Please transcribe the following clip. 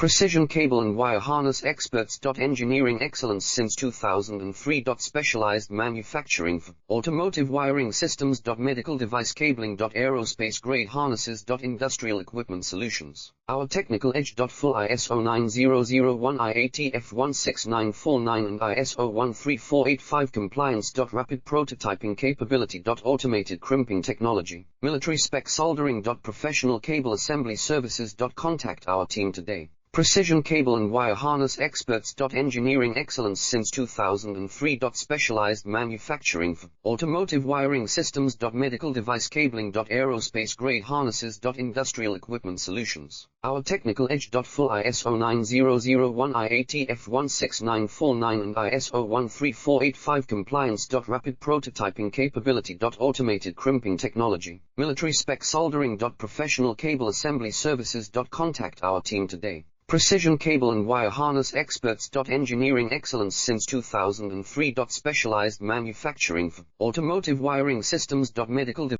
Precision cable and wire harness experts. Engineering excellence since 2003. Specialized manufacturing for automotive wiring systems. Medical device cabling. Aerospace grade harnesses. Industrial equipment solutions. Our technical edge. Full ISO 9001 IAT F16949 and ISO 13485 compliance. Rapid prototyping capability. Automated crimping technology. Military spec soldering. Professional cable assembly services. Contact our team today. Precision cable and wire harness experts. Engineering excellence since 2003. Specialized manufacturing for automotive wiring systems. Medical device cabling. Aerospace grade harnesses. Industrial equipment solutions. Our technical edge. Full ISO 9001 IAT F16949 and ISO 13485 compliance. Rapid prototyping capability. Automated crimping technology. Military spec soldering. Professional cable assembly services. Contact our team today. Precision cable and wire harness experts. Engineering excellence since 2003. Specialized manufacturing for automotive wiring systems. Medical